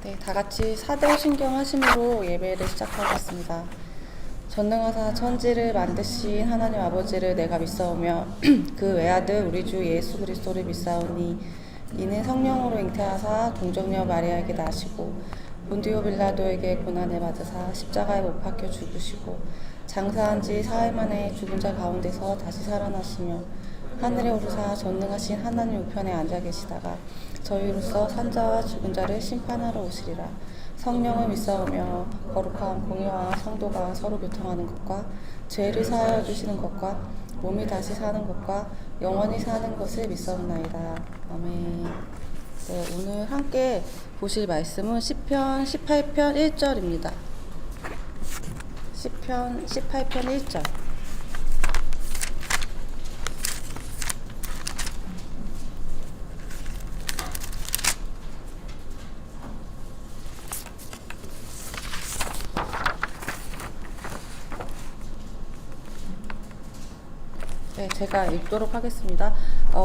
네, 다 같이 사대오신경 하심으로 예배를 시작하겠습니다. 전능하사 천지를 만드신 하나님 아버지를 내가 믿사오며 그 외아들 우리 주 예수 그리스도를 믿사오니 이는 성령으로 잉태하사 동정녀 마리아에게 나시고 본디오 빌라도에게 고난을 받으사 십자가에 못 박혀 죽으시고 장사한 지 사흘 만에 죽은 자 가운데서 다시 살아나시며 하늘에 오르사 전능하신 하나님 우편에 앉아 계시다가 저희로서 산자와 죽은 자를 심판하러 오시리라. 성령을 믿사오며 거룩한 공의와 성도가 서로 교통하는 것과 죄를 사하여 주시는 것과 몸이 다시 사는 것과 영원히 사는 것을 믿사옵나이다. 아멘. 네, 오늘 함께 보실 말씀은 시편 18편 1절입니다. 시편 18편 1절. 네, 제가 읽도록 하겠습니다.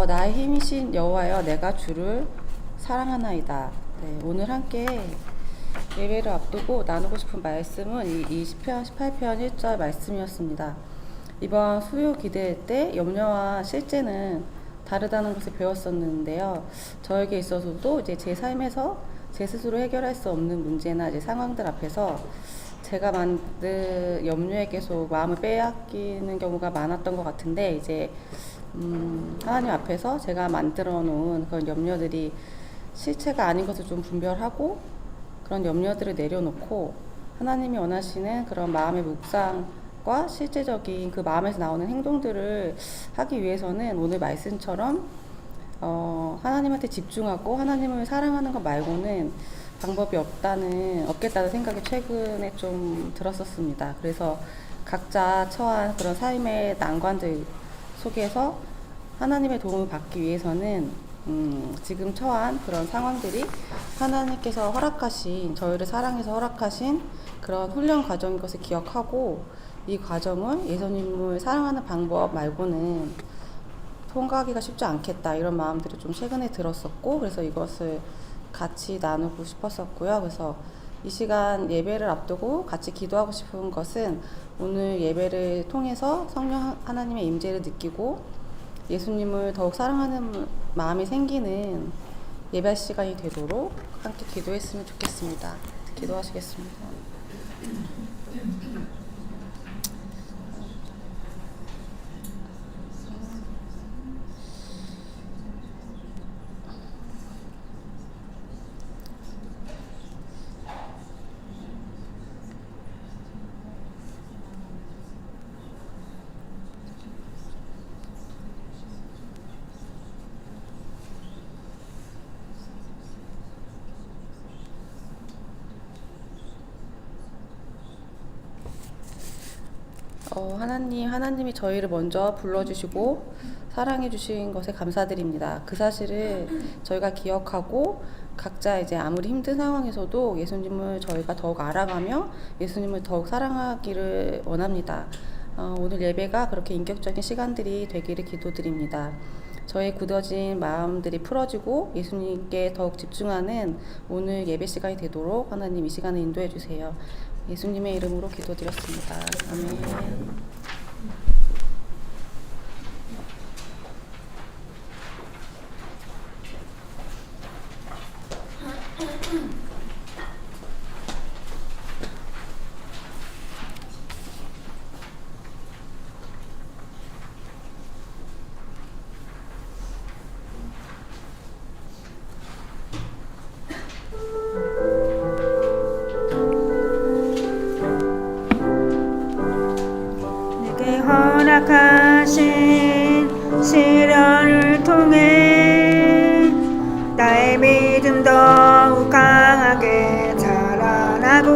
나의 힘이신 여호와여, 내가 주를 사랑하나이다. 네, 오늘 함께 예배를 앞두고 나누고 싶은 말씀은 이 시편 18편 1절 말씀이었습니다. 이번 수요 기대 때 염려와 실제는 다르다는 것을 배웠었는데요. 저에게 있어서도 이제 제 삶에서 제 스스로 해결할 수 없는 문제나 이제 상황들 앞에서 제가 만든 염려에 계속 마음을 빼앗기는 경우가 많았던 것 같은데, 이제 하나님 앞에서 제가 만들어 놓은 그런 염려들이 실체가 아닌 것을 좀 분별하고 그런 염려들을 내려놓고 하나님이 원하시는 그런 마음의 묵상과 실제적인 그 마음에서 나오는 행동들을 하기 위해서는 오늘 말씀처럼 하나님한테 집중하고 하나님을 사랑하는 것 말고는 방법이 없겠다는 생각이 최근에 좀 들었었습니다. 그래서 각자 처한 그런 삶의 난관들 속에서 하나님의 도움을 받기 위해서는 지금 처한 그런 상황들이 하나님께서 허락하신, 저희를 사랑해서 허락하신 그런 훈련 과정인 것을 기억하고 이 과정을 예수님을 사랑하는 방법 말고는 통과하기가 쉽지 않겠다, 이런 마음들이 좀 최근에 들었었고, 그래서 이것을 같이 나누고 싶었었고요. 그래서 이 시간 예배를 앞두고 같이 기도하고 싶은 것은 오늘 예배를 통해서 성령 하나님의 임재를 느끼고 예수님을 더욱 사랑하는 마음이 생기는 예배 시간이 되도록 함께 기도했으면 좋겠습니다. 기도하시겠습니다. 하나님이 저희를 먼저 불러주시고 사랑해주신 것에 감사드립니다. 그 사실을 저희가 기억하고 각자 이제 아무리 힘든 상황에서도 예수님을 저희가 더욱 알아가며 예수님을 더욱 사랑하기를 원합니다. 오늘 예배가 그렇게 인격적인 시간들이 되기를 기도드립니다. 저의 굳어진 마음들이 풀어지고 예수님께 더욱 집중하는 오늘 예배 시간이 되도록 하나님 이 시간을 인도해 주세요. 예수님의 이름으로 기도드렸습니다. 아멘. 허락하신 시련을 통해 나의 믿음 더욱 강하게 자라나고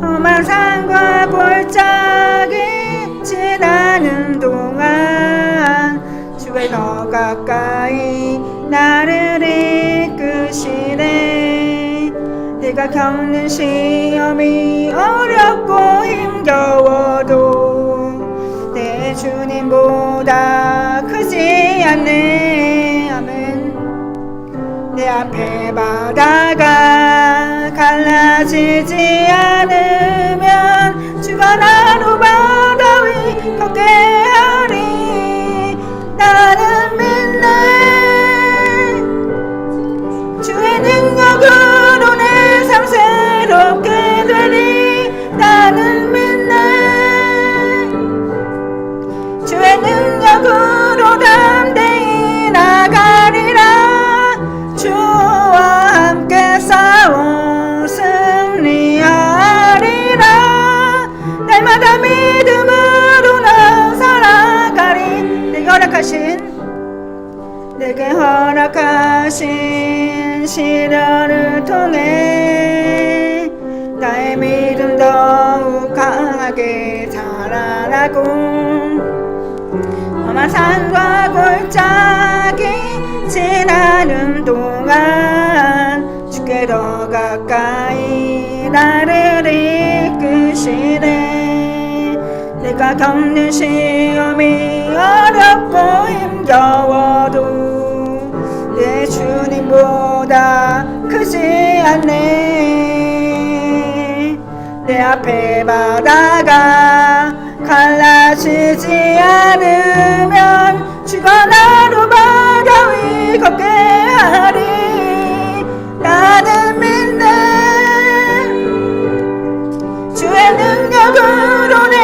험한 산과 골짜기 지나는 동안 주의 더 가까이 나를 이끄시네. 내가 겪는 시험이 어렵고 힘겨워도 내 주님보다 크지 않네. 아멘. 앞에 바다가 갈라지지 않으면 주가 나로 바다 위 걷게 하리. 나는 믿네. 주의 능력으로 내 삶 새롭게 되리. 나는 믿네. 주의 능력으로 담대히 나가리라. 주와 함께 싸워 승리하리라. 날마다 믿음으로 나 살아가리. 내게 허락하신 시련을 통해 나의 믿음 더욱 강하게 자라나고 험한 산과 골짜기 지나는 동안 주께 더 가까이 나를 이끄시네. 내가 겪는 시험이 어렵고 힘겨워도 내 주님보다 크지 않네. 내 앞에 바다가 갈라지지 않으면 주가 나로 바다 위 걷게 하리. 나는 믿네. 주의 능력으로 내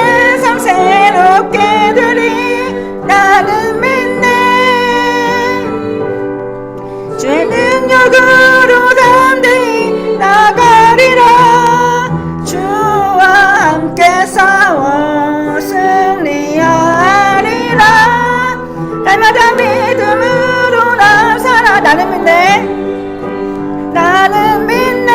삶 새롭게 되리. 나는 믿네. 주의 능력으로 담대히 나가리라. 주와 함께 싸워 승리하리라. 날마다 믿음으로 나 살아. 나는 믿네. 나는 믿네.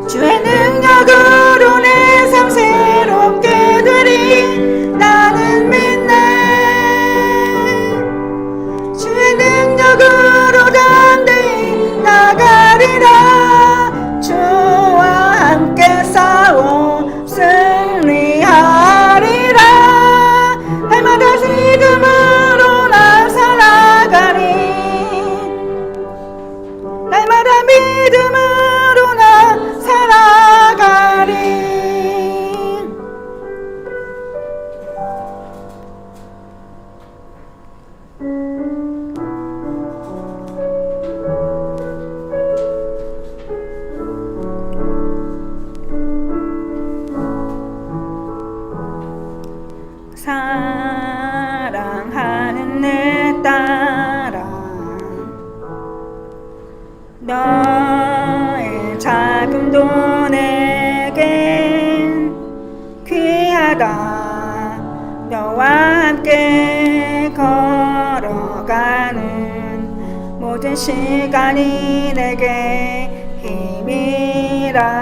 주의 능력으로 내 삶 새롭게 되리. 나는 믿네. 주의 능력으로 담대히 나가리라. 주와 함께 싸워 승리하리라. 날마다 믿음으로 나 살아가리. 날마다 믿음으로 나 살아가리. 사랑하는 내 딸아, 너의 자금도 내겐 귀하다. 너와 함께 걸어가는 모든 시간이 내게 힘이라.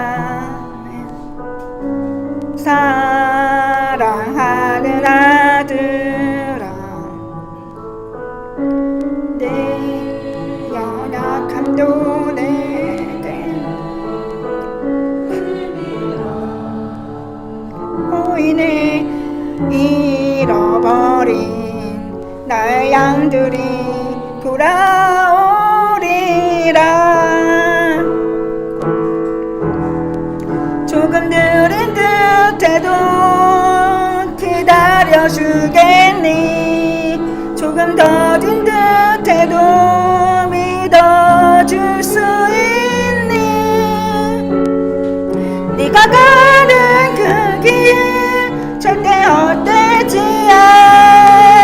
사랑하는 아들아, 내 연약함도 내게 보이네. 잃어버린 나의 양들이 돌아오리라. 조금 느린 듯해도 기다려주겠니. 조금 더딘 듯해도 믿어줄 수 있니. 네가 가는 그 길 절대 헛되지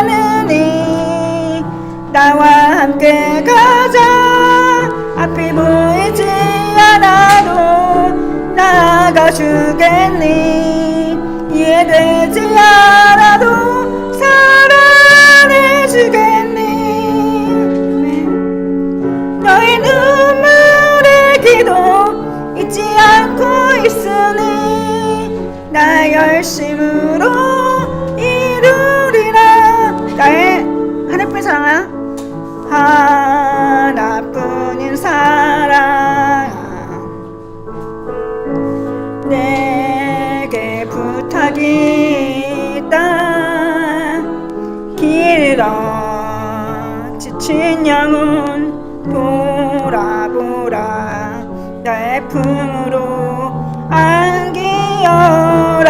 않으니. 나와 함께 가자. 앞이 보이지 않아도 나가주겠니. 이해되지 않아도 사랑해주겠니. 너의 눈물의 기도 잊지 않고 있으니 나 열심으로 이루리라. 나의 하나뿐인 사랑아, 하나뿐인 사랑 내게 부탁이 있다. 길어 지친 영혼 돌아보라 나의 품으로 안기어라.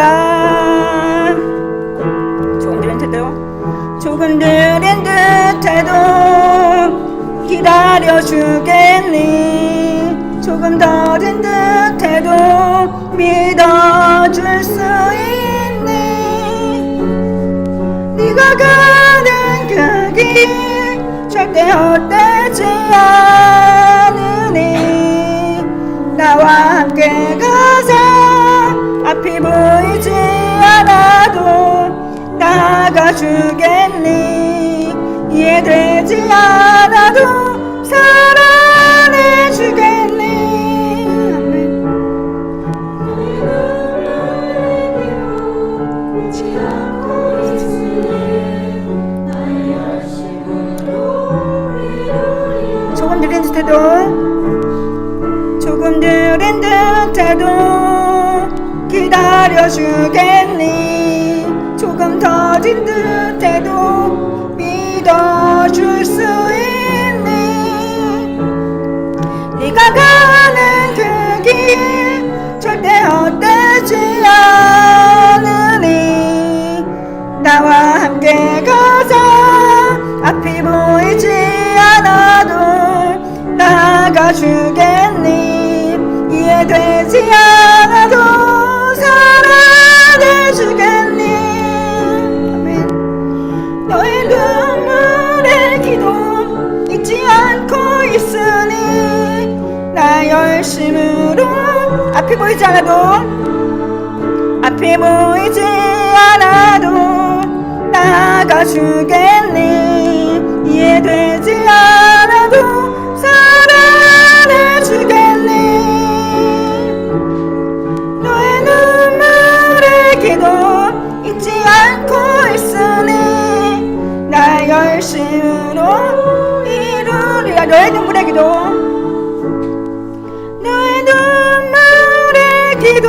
조금 느린 듯해도 조금 느린 듯해도 기다려주겠니. 조금 더딘 듯해도 믿어줄 수 있니. 네가 가는 그 길 절대 헛되지 않으니. 나와 함께 가자. 앞이 보이지 않아도 나가주겠니. 이해되지 않아도 사랑해주겠니. 아멘. 조금 느린 듯해도 조금 느린 듯해도 기다려주겠니. 조금 더딘 듯해도 믿어줄 수 있니. 네가 가는 그 길 절대 헛되지 않으니. 나와 함께 가자. 앞이 보이지 않아도 나가주겠니. 이해되지 않아도 사랑해주겠니. 아멘. 너의 눈물의 기도 잊지 않고 있으니. 나 열심으로 앞이 보이지 않아도 나가주겠니. 이해되지 않아도 사랑해주겠니. 너의 눈물의 기도 잊지 않고 있으니. 나 열심으로 이루리라. 너의 눈물의 기도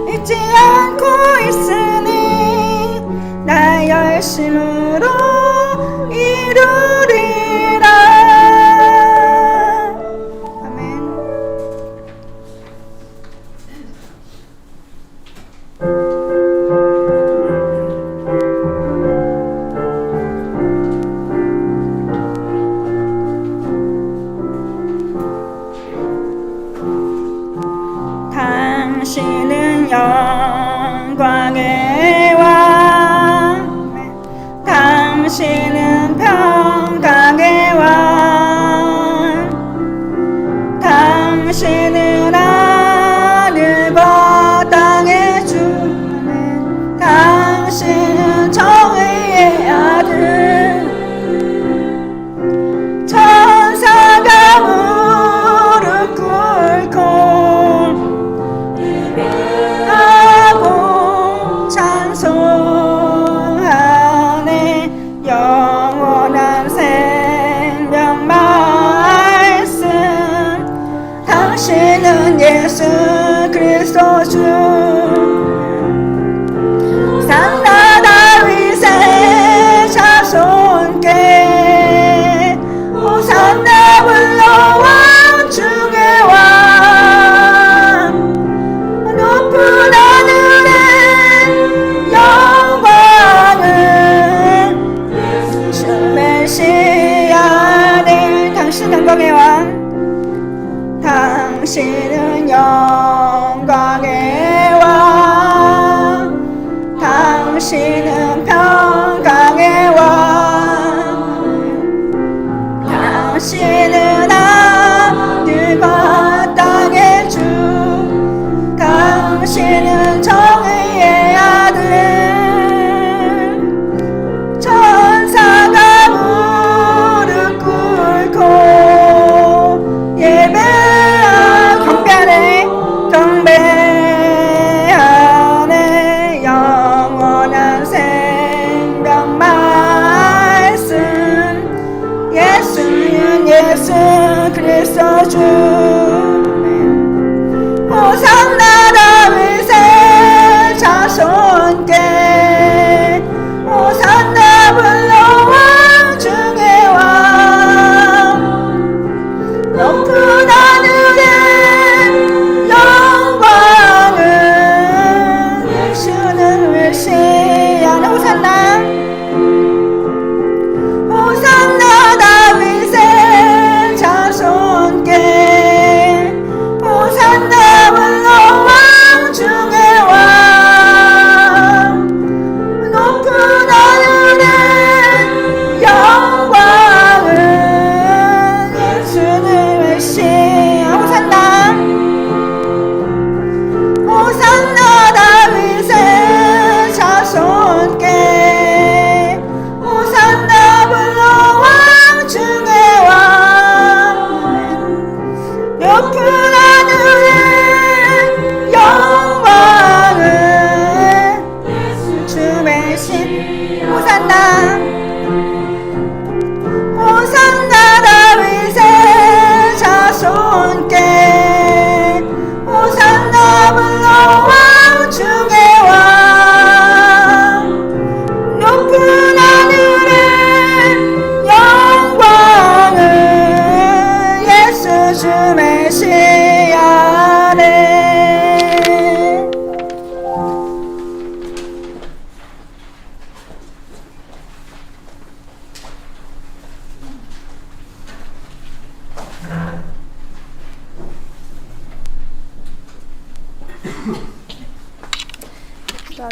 잊지 않고 있으니. 나 열심으로 이루리라. 아멘. 당신은 영광의 왕. 당신은 평강의 왕. 당신은 하늘과 땅의 주. 당신은 정의의 아들. 천사가 무릎 꿇고 하고 찬송하네. 영원한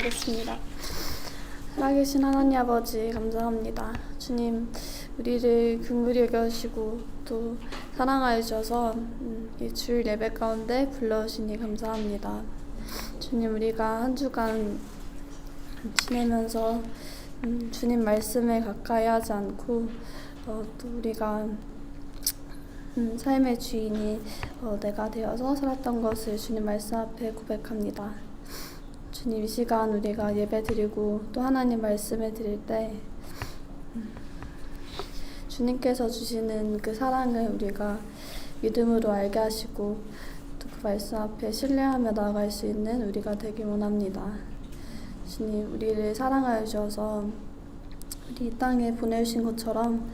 기도하겠습니다. 살아계신 하나님 아버지 감사합니다. 주님, 우리를 긍휼히 여겨주시고 또 사랑하여 주셔서 이 주일 예배 가운데 불러주시니 감사합니다. 주님, 우리가 한 주간 지내면서 주님 말씀에 가까이 하지 않고 또 우리가 삶의 주인이 내가 되어서 살았던 것을 주님 말씀 앞에 고백합니다. 주님, 이 시간 우리가 예배 드리고 또 하나님 말씀을 드릴 때 주님께서 주시는 그 사랑을 우리가 믿음으로 알게 하시고 또 그 말씀 앞에 신뢰하며 나아갈 수 있는 우리가 되길 원합니다. 주님, 우리를 사랑하여 주셔서 우리 이 땅에 보내주신 것처럼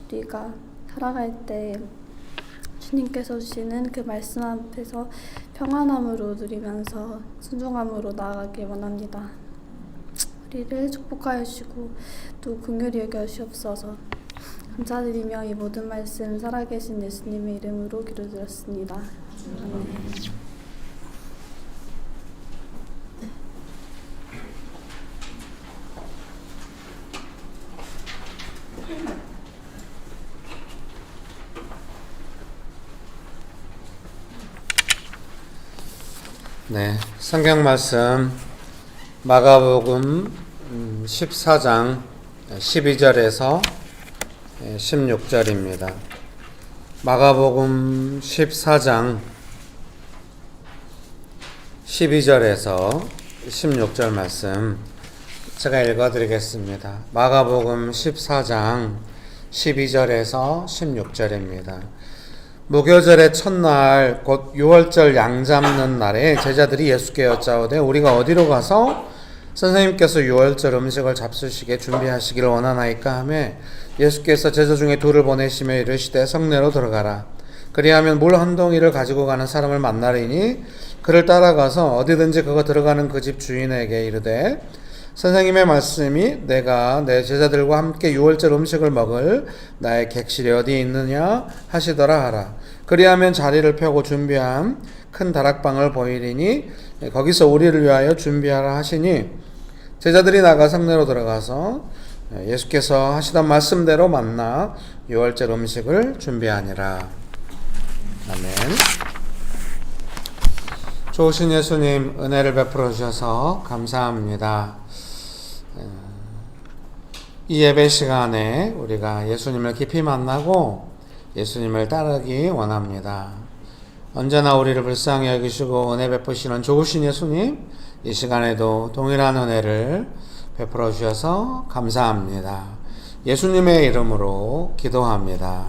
우리가 살아갈 때 주님께서 주시는 그 말씀 앞에서 평안함으로 누리면서 순종함으로 나아가길 원합니다. 우리를 축복하여 주시고 또 긍휼히 여겨 주시옵소서. 감사드리며 이 모든 말씀 살아계신 예수님의 이름으로 기도드렸습니다. 아멘. 네, 성경 말씀 마가복음 14장 12절에서 16절입니다. 마가복음 14장 12절에서 16절 말씀 제가 읽어드리겠습니다. 마가복음 14장 12절에서 16절입니다. 무교절의 첫날 곧 유월절 양 잡는 날에 제자들이 예수께 여짜오되 우리가 어디로 가서 선생님께서 유월절 음식을 잡수시게 준비하시기를 원하나이까 하며 예수께서 제자 중에 둘을 보내시며 이르시되 성내로 들어가라. 그리하면 물 한 동이를 가지고 가는 사람을 만나리니 그를 따라가서 어디든지 그가 들어가는 그 집 주인에게 이르되 선생님의 말씀이 내가 내 제자들과 함께 유월절 음식을 먹을 나의 객실이 어디 있느냐 하시더라 하라. 그리하면 자리를 펴고 준비한 큰 다락방을 보이리니 거기서 우리를 위하여 준비하라 하시니 제자들이 나가 성내로 들어가서 예수께서 하시던 말씀대로 만나 유월절 음식을 준비하니라. 아멘. 좋으신 예수님, 은혜를 베풀어 주셔서 감사합니다. 이 예배 시간에 우리가 예수님을 깊이 만나고 예수님을 따르기 원합니다. 언제나 우리를 불쌍히 여기시고 은혜 베푸시는 좋으신 예수님, 이 시간에도 동일한 은혜를 베풀어 주셔서 감사합니다. 예수님의 이름으로 기도합니다.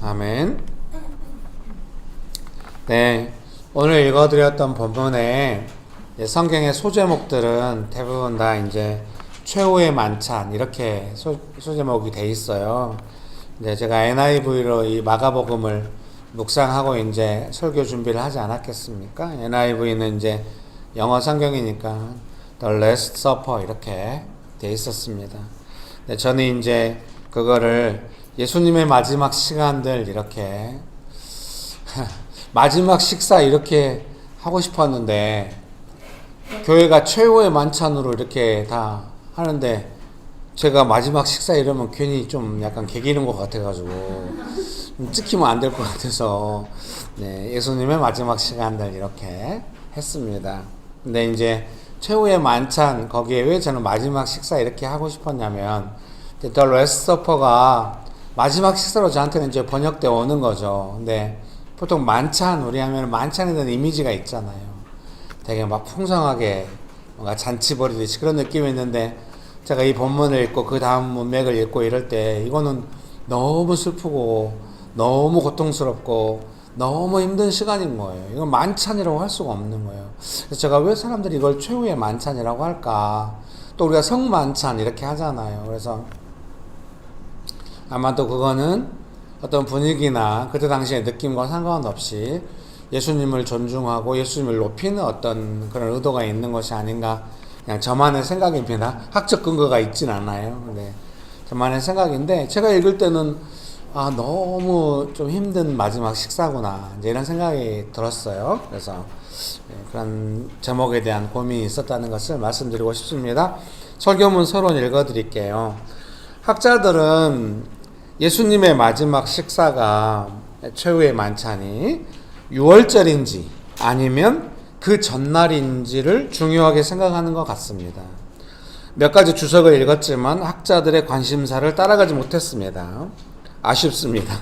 아멘. 네, 오늘 읽어드렸던 본문에 성경의 소제목들은 대부분 다 이제 최후의 만찬 이렇게 소제목이 돼 있어요. 이제 제가 NIV로 이 마가복음을 묵상하고 이제 설교 준비를 하지 않았겠습니까? NIV는 이제 영어 성경이니까 The Last Supper 이렇게 돼 있었습니다. 저는 이제 그거를 예수님의 마지막 시간들 이렇게 마지막 식사 이렇게 하고 싶었는데 교회가 최후의 만찬으로 이렇게 다 하는데 제가 마지막 식사 이러면 괜히 좀 약간 개기는 것 같아가지고 좀 찍히면 안 될 것 같아서 네, 예수님의 마지막 시간들 이렇게 했습니다. 근데 이제 최후의 만찬 거기에 왜 저는 마지막 식사 이렇게 하고 싶었냐면 The Last Supper가 마지막 식사로 저한테는 이제 번역되어 오는 거죠. 근데 보통 만찬 우리 하면 만찬에 대한 이미지가 있잖아요. 되게 막 풍성하게 뭔가 잔치 벌이듯이 그런 느낌이 있는데 제가 이 본문을 읽고 그 다음 문맥을 읽고 이럴 때 이거는 너무 슬프고 너무 고통스럽고 너무 힘든 시간인 거예요. 이건 만찬이라고 할 수가 없는 거예요. 그래서 제가 왜 사람들이 이걸 최후의 만찬이라고 할까? 또 우리가 성만찬 이렇게 하잖아요. 그래서 아마도 그거는 어떤 분위기나 그때 당시의 느낌과 상관없이 예수님을 존중하고 예수님을 높이는 어떤 그런 의도가 있는 것이 아닌가, 그냥 저만의 생각입니다. 학적 근거가 있진 않아요. 근데 저만의 생각인데 제가 읽을 때는 너무 좀 힘든 마지막 식사구나 이제 이런 생각이 들었어요. 그래서 그런 제목에 대한 고민이 있었다는 것을 말씀드리고 싶습니다. 설교문 서론 읽어드릴게요. 학자들은 예수님의 마지막 식사가 최후의 만찬이 6월절인지 아니면 그 전날인지를 중요하게 생각하는 것 같습니다. 몇 가지 주석을 읽었지만 학자들의 관심사를 따라가지 못했습니다. 아쉽습니다.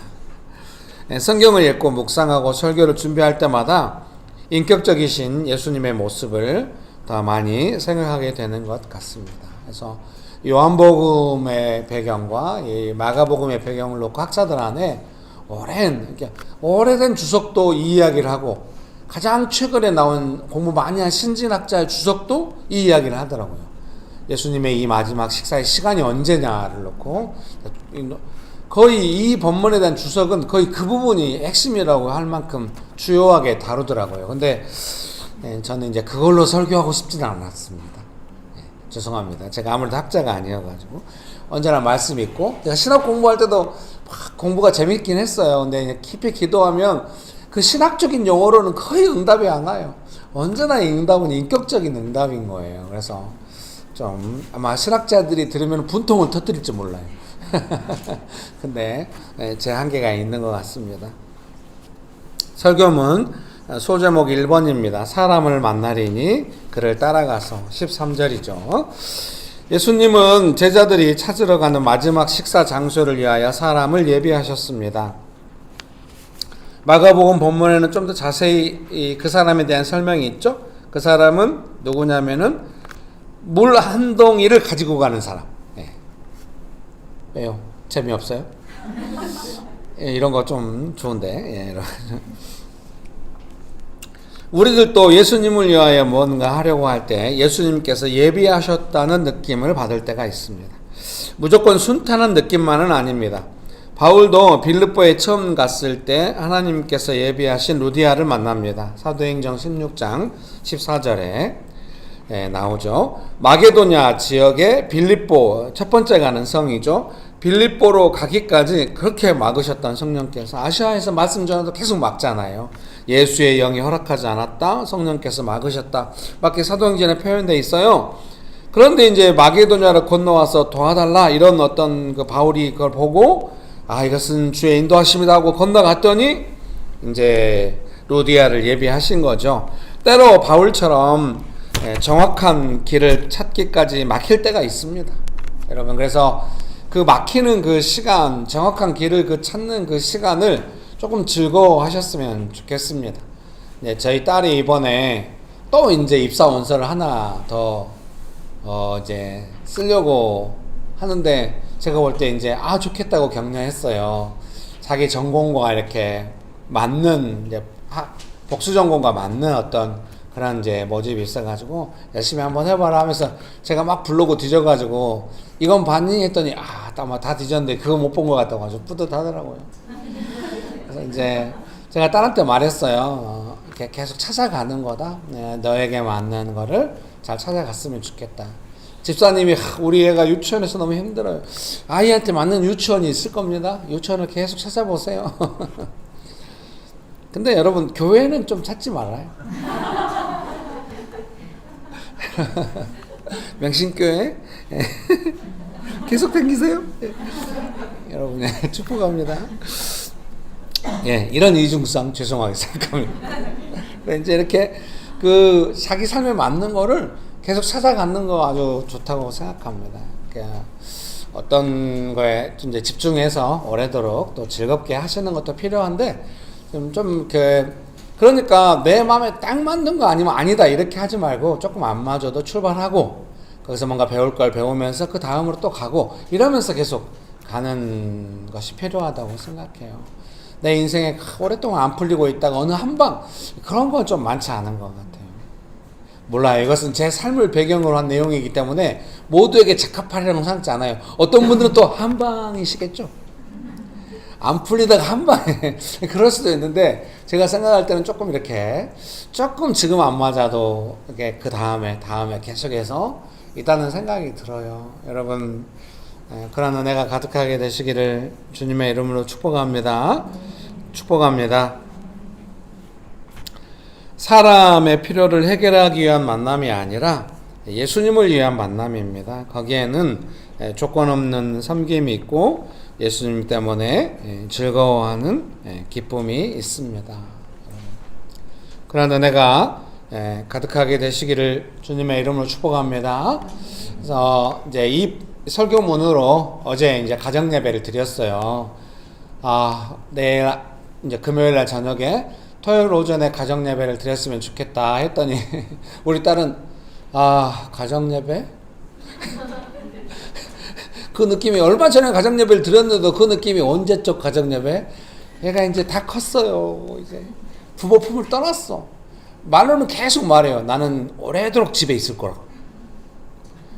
성경을 읽고 묵상하고 설교를 준비할 때마다 인격적이신 예수님의 모습을 더 많이 생각하게 되는 것 같습니다. 그래서 요한복음의 배경과 이 마가복음의 배경을 놓고 학자들 안에 오래된 주석도 이 이야기를 하고 가장 최근에 나온 공부 많이 한 신진학자의 주석도 이 이야기를 하더라고요. 예수님의 이 마지막 식사의 시간이 언제냐를 놓고 거의 이 본문에 대한 주석은 거의 그 부분이 핵심이라고 할 만큼 주요하게 다루더라고요. 근데 저는 이제 그걸로 설교하고 싶지는 않았습니다. 죄송합니다. 제가 아무래도 학자가 아니어가지고 언제나 말씀 있고 제가 신학 공부할 때도 막 공부가 재밌긴 했어요. 근데 깊이 기도하면 그 신학적인 용어로는 거의 응답이 안 와요. 언제나 이 응답은 인격적인 응답인 거예요. 그래서 좀 아마 신학자들이 들으면 분통을 터뜨릴지 몰라요. 근데 제 한계가 있는 것 같습니다. 설교문 소제목 1번입니다. 사람을 만나리니 그를 따라가서 13절이죠. 예수님은 제자들이 찾으러 가는 마지막 식사 장소를 위하여 사람을 예비하셨습니다. 마가복음 본문에는 좀 더 자세히 그 사람에 대한 설명이 있죠. 그 사람은 누구냐면은 물 한 동이를 가지고 가는 사람. 왜요? 재미없어요? 이런 거 좀 좋은데. 우리들도 예수님을 위하여 뭔가 하려고 할 때 예수님께서 예비하셨다는 느낌을 받을 때가 있습니다. 무조건 순탄한 느낌만은 아닙니다. 바울도 빌립보에 처음 갔을 때 하나님께서 예비하신 루디아를 만납니다. 사도행전 16장 14절에 나오죠. 마게도냐 지역의 빌립보, 첫 번째 가는 성이죠. 빌립보로 가기까지 그렇게 막으셨던 성령께서, 아시아에서 말씀 전해도 계속 막잖아요. 예수의 영이 허락하지 않았다, 성령께서 막으셨다, 밖에 사도행전에 표현되어 있어요. 그런데 이제 마게도냐를 건너와서 도와달라 이런 어떤 그 바울이 그걸 보고 이것은 주의 인도하심이다 하고 건너갔더니 이제 루디아를 예비하신 거죠. 때로 바울처럼 정확한 길을 찾기까지 막힐 때가 있습니다. 여러분, 그래서 그 막히는 그 시간, 정확한 길을 그 찾는 그 시간을 조금 즐거워하셨으면 좋겠습니다. 네, 저희 딸이 이번에 또 이제 입사 원서를 하나 더 이제 쓰려고 하는데 제가 볼 때 이제 좋겠다고 격려했어요. 자기 전공과 이렇게 맞는 이제 복수 전공과 맞는 어떤 그런 이제 모집이 있어가지고 열심히 한번 해봐라 하면서 제가 막 부르고 뒤져가지고 이건 봤니? 했더니 다 뒤졌는데 그거 못 본 것 같다고 아주 뿌듯하더라고요. 그래서 이제 제가 딸한테 말했어요. 이렇게 계속 찾아가는 거다. 너에게 맞는 거를 잘 찾아갔으면 좋겠다. 집사님이 우리 애가 유치원에서 너무 힘들어요. 아이한테 맞는 유치원이 있을 겁니다. 유치원을 계속 찾아보세요. 근데 여러분, 교회는 좀 찾지 말아요. 명신교회 계속 댕기세요. 여러분, 축복합니다. 이런 이중성 죄송하게 생각합니다. 이제 이렇게 그 자기 삶에 맞는 거를 계속 찾아가는 거 아주 좋다고 생각합니다. 그러니까 어떤 거에 이제 집중해서 오래도록 또 즐겁게 하시는 것도 필요한데 그러니까 내 마음에 딱 맞는 거 아니면 아니다 이렇게 하지 말고 조금 안 맞아도 출발하고 거기서 뭔가 배울 걸 배우면서 그 다음으로 또 가고 이러면서 계속 가는 것이 필요하다고 생각해요. 내 인생에 오랫동안 안 풀리고 있다가 어느 한방 그런 건 좀 많지 않은 것 같아요. 몰라요. 이것은 제 삶을 배경으로 한 내용이기 때문에 모두에게 적합하리라고 생각지 않아요. 어떤 분들은 또 한방이시겠죠. 안 풀리다가 한방에 그럴 수도 있는데 제가 생각할 때는 조금 지금 안 맞아도 이렇게 그 다음에 계속해서 있다는 생각이 들어요. 여러분, 그런 은혜가 가득하게 되시기를 주님의 이름으로 축복합니다. 축복합니다. 사람의 필요를 해결하기 위한 만남이 아니라 예수님을 위한 만남입니다. 거기에는 조건 없는 섬김이 있고 예수님 때문에 즐거워하는 기쁨이 있습니다. 그런 은혜가 가득하게 되시기를 주님의 이름으로 축복합니다. 그래서 이제 이 설교문으로 어제 이제 가정 예배를 드렸어요. 내일 이제 금요일 날 저녁에 토요일 오전에 가정 예배를 드렸으면 좋겠다 했더니 우리 딸은 가정 예배? 그 느낌이 얼마 전에 가정 예배를 드렸는데도 그 느낌이 언제적 가정 예배? 얘가 이제 다 컸어요. 이제 부모 품을 떠났어. 말로는 계속 말해요. 나는 오래도록 집에 있을 거라고.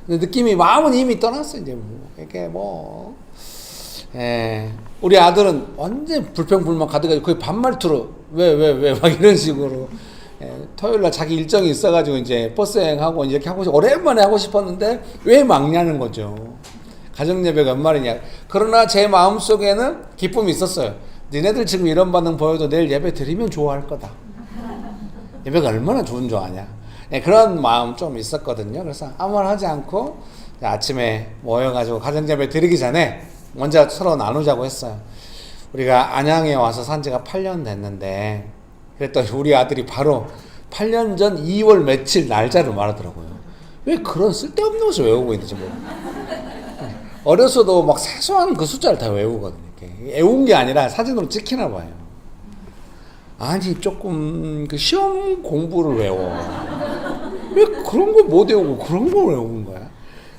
근데 느낌이 마음은 이미 떠났어. 이제 이게 우리 아들은 완전 불평불만 가득하고 거의 반말투로 왜 막 이런 식으로 토요일 날 자기 일정이 있어가지고 이제 버스 여행하고 이렇게 오랜만에 하고 싶었는데 왜 막냐는 거죠. 가정 예배가 몇 말이냐. 그러나 제 마음 속에는 기쁨이 있었어요. 니네들 지금 이런 반응 보여도 내일 예배 드리면 좋아할 거다. 예배가 얼마나 좋은 줄 아냐. 그런 마음 좀 있었거든요. 그래서 아무 말 하지 않고 아침에 모여가지고 가정 예배 드리기 전에 먼저 서로 나누자고 했어요. 우리가 안양에 와서 산 지가 8년 됐는데 그랬더니 우리 아들이 바로 8년 전 2월 며칠 날짜를 말하더라고요. 왜 그런 쓸데없는 것을 외우고 있는지 모르겠어요. 어려서도 막 사소한 그 숫자를 다 외우거든요. 이렇게. 외운 게 아니라 사진으로 찍히나 봐요. 아니 조금 그 시험 공부를 외워. 왜 그런 거 못 외우고 그런 걸 외우는 거야?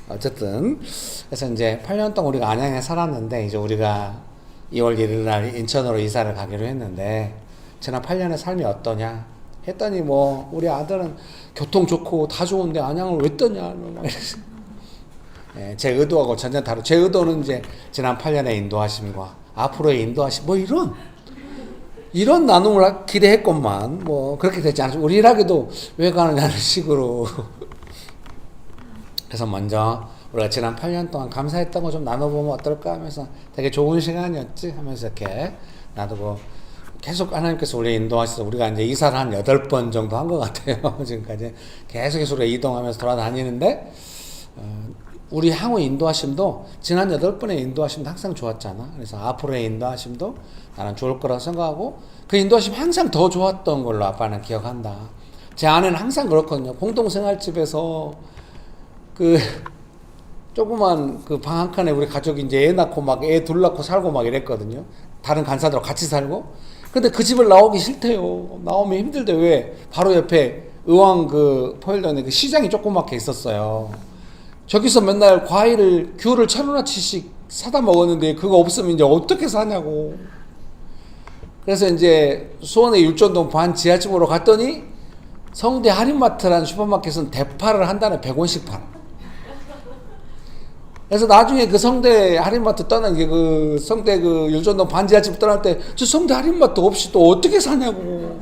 어쨌든 그래서 이제 8년 동안 우리가 안양에 살았는데 이제 우리가 2월 1일 날 인천으로 이사를 가기로 했는데 지난 8년의 삶이 어떠냐 했더니 우리 아들은 교통 좋고 다 좋은데 안양을 왜 떠냐 막 이래서 제 의도하고 전혀 다르. 제 의도는 이제 지난 8년의 인도하심과 앞으로의 인도하심 이런 나눔을 기대했건만 그렇게 되지 않았죠. 우리 일하기도 왜 가느냐는 식으로. 그래서 먼저 우리가 지난 8년 동안 감사했던 거 좀 나눠보면 어떨까 하면서 되게 좋은 시간이었지 하면서 이렇게 놔두고 계속 하나님께서 우리 인도하셔서 우리가 이제 이사를 한 8번 정도 한 것 같아요. 지금까지 계속해서 우리가 이동하면서 돌아다니는데 우리 향후 인도하심도 지난 8번의 인도하심도 항상 좋았잖아. 그래서 앞으로의 인도하심도 나는 좋을 거라고 생각하고 그 인도하심이 항상 더 좋았던 걸로 아빠는 기억한다. 제 아내는 항상 그렇거든요. 공동생활집에서 그 조그만 그 방 한 칸에 우리 가족이 이제 애 낳고 막 애 둘 낳고 살고 막 이랬거든요. 다른 간사들하고 같이 살고. 근데 그 집을 나오기 싫대요. 나오면 힘들대. 왜? 바로 옆에 의왕 그 포일동에 그 시장이 조그맣게 있었어요. 저기서 맨날 과일을 귤을 1,000원어치씩 사다 먹었는데 그거 없으면 이제 어떻게 사냐고. 그래서 이제 수원의 율전동 반 지하집으로 갔더니 성대 할인마트라는 슈퍼마켓은 대파를 한 단에 100원씩 팔아. 그래서 나중에 그 성대 할인마트 떠난 게 그 성대 그 율전동 반 지하집 떠날 때 저 성대 할인마트 없이 또 어떻게 사냐고.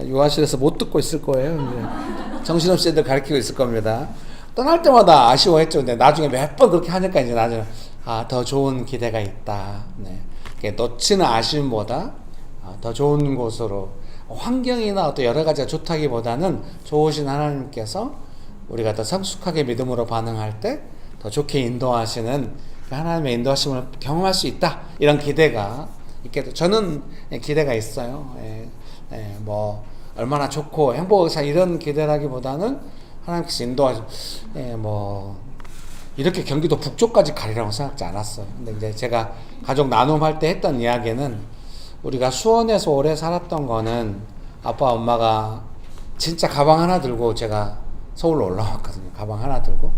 유아실에서 못 듣고 있을 거예요. 이제. 정신없이 애들 가르치고 있을 겁니다. 떠날 때마다 아쉬워했죠. 근데 나중에 몇 번 그렇게 하니까 이제 나중에 더 좋은 기대가 있다. 네. 놓치는 아쉬움보다 더 좋은 곳으로 환경이나 또 여러 가지가 좋다기보다는 좋으신 하나님께서 우리가 더 성숙하게 믿음으로 반응할 때 더 좋게 인도하시는 하나님의 인도하심을 경험할 수 있다. 이런 기대가 있게 저는 기대가 있어요. 얼마나 좋고 행복하사 이런 기대라기보다는 하나님께서 인도하시 이렇게 경기도 북쪽까지 가리라고 생각하지 않았어요. 근데 이제 제가 가족 나눔할 때 했던 이야기는 우리가 수원에서 오래 살았던 거는 아빠 엄마가 진짜 가방 하나 들고 제가 서울로 올라왔거든요. 가방 하나 들고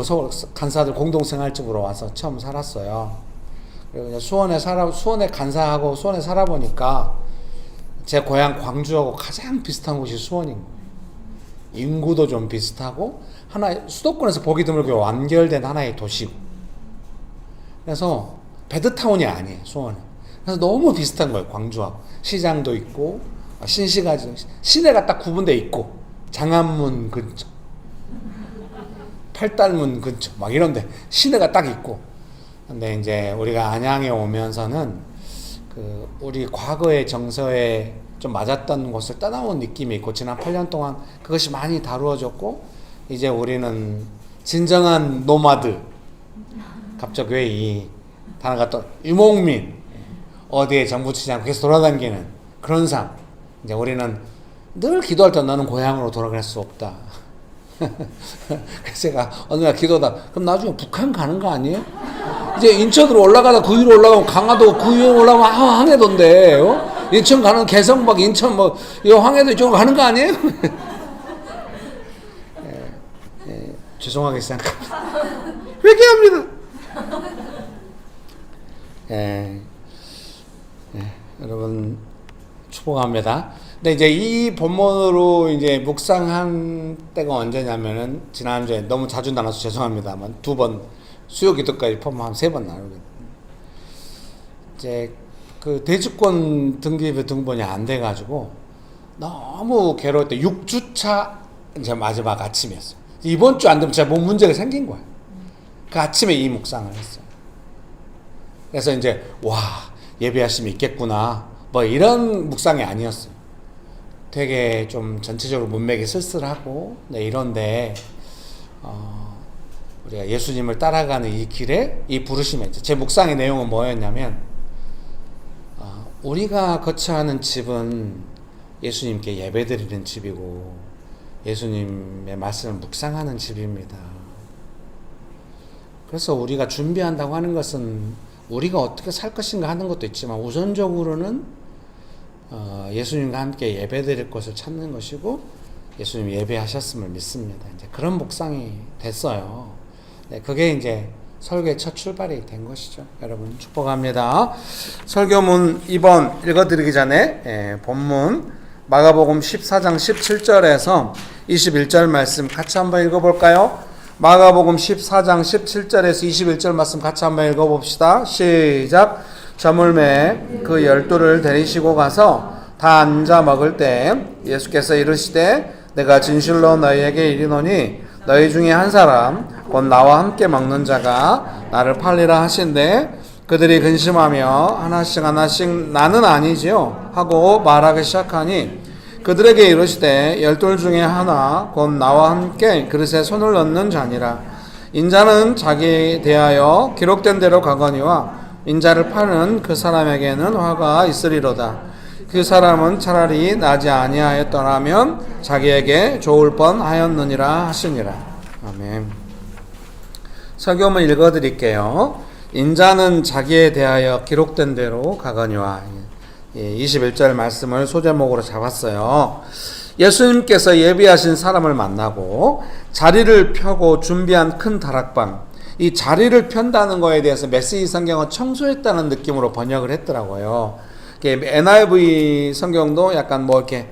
서울 간사들 공동생활집으로 와서 처음 살았어요. 그리고 수원에 간사하고 수원에 살아보니까 제 고향 광주하고 가장 비슷한 곳이 수원인 거예요. 인구도 좀 비슷하고 수도권에서 보기 드물게 완결된 하나의 도시고. 그래서 배드타운이 아니에요, 수원은. 그래서 너무 비슷한 거예요, 광주하고. 시장도 있고 신시가지 시내가 딱 구분돼 있고 장안문 근처. 팔달문 근처 막 이런데 시내가 딱 있고. 근데 이제 우리가 안양에 오면서는 그 우리 과거의 정서에 좀 맞았던 곳을 떠나온 느낌이 있고, 지난 8년 동안 그것이 많이 다루어졌고, 이제 우리는 진정한 노마드, 갑작웨이, 다나가 또 유목민, 어디에 정부 치지 않고 계속 돌아다니는 그런 삶. 이제 우리는 늘 기도할 때 나는 고향으로 돌아갈 수 없다. 그래서 제가 어느 날 기도다, 그럼 나중에 북한 가는 거 아니에요? 이제 인천으로 올라가다 그 위로 올라가면 강화도, 그 위로 올라가면 황해도인데, 인천 가는 개성박, 인천 뭐, 이 황해도 이쪽으로 가는 거 아니에요? 죄송하게 생각합니다. 회개합니다. 여러분, 축복합니다. 근데 이제 이 본문으로 이제 묵상한 때가 언제냐면은, 지난주에 너무 자주 나눠서 죄송합니다만, 2번, 수요 기도까지 포함하면 3번 나누거든요. 이제 그 대주권 등기부 등본이 안 돼가지고 너무 괴로울 때 6주차 이제 마지막 아침이었어요. 이번 주 안 되면 진짜 몸 문제가 생긴 거예요. 그 아침에 이 묵상을 했어요. 그래서 이제 와, 예배하심이 있겠구나 뭐 이런 묵상이 아니었어요. 되게 좀 전체적으로 문맥이 쓸쓸하고 이런데 우리가 예수님을 따라가는 이 길에 이 부르심에, 제 묵상의 내용은 뭐였냐면, 우리가 거처하는 집은 예수님께 예배드리는 집이고 예수님의 말씀을 묵상하는 집입니다. 그래서 우리가 준비한다고 하는 것은 우리가 어떻게 살 것인가 하는 것도 있지만, 우선적으로는 예수님과 함께 예배드릴 것을 찾는 것이고, 예수님 예배하셨음을 믿습니다. 이제 그런 묵상이 됐어요. 네, 그게 이제 설교의 첫 출발이 된 것이죠. 여러분 축복합니다. 설교문 2번 읽어드리기 전에 본문 마가복음 14장 17절에서 21절 말씀 같이 한번 읽어볼까요? 마가복음 14장 17절에서 21절 말씀 같이 한번 읽어봅시다. 시작. 저물매 그 12를 데리시고 가서 다 앉아 먹을 때 예수께서 이르시되 내가 진실로 너희에게 이르노니 너희 중에 한 사람 곧 나와 함께 먹는 자가 나를 팔리라 하신대. 그들이 근심하며 하나씩 나는 아니지요 하고 말하기 시작하니 그들에게 이르시되 12 중에 하나 곧 나와 함께 그릇에 손을 넣는 자니라. 인자는 자기에 대하여 기록된 대로 가거니와 인자를 파는 그 사람에게는 화가 있으리로다. 그 사람은 차라리 나지 아니하였더라면 자기에게 좋을 뻔하였느니라 하시니라. 아멘. 설교문 읽어드릴게요. 인자는 자기에 대하여 기록된 대로 가거니와. 21절 말씀을 소제목으로 잡았어요. 예수님께서 예비하신 사람을 만나고 자리를 펴고 준비한 큰 다락방, 이 자리를 편다는 거에 대해서 메시지 성경은 청소했다는 느낌으로 번역을 했더라고요. NIV 성경도 약간 뭐 이렇게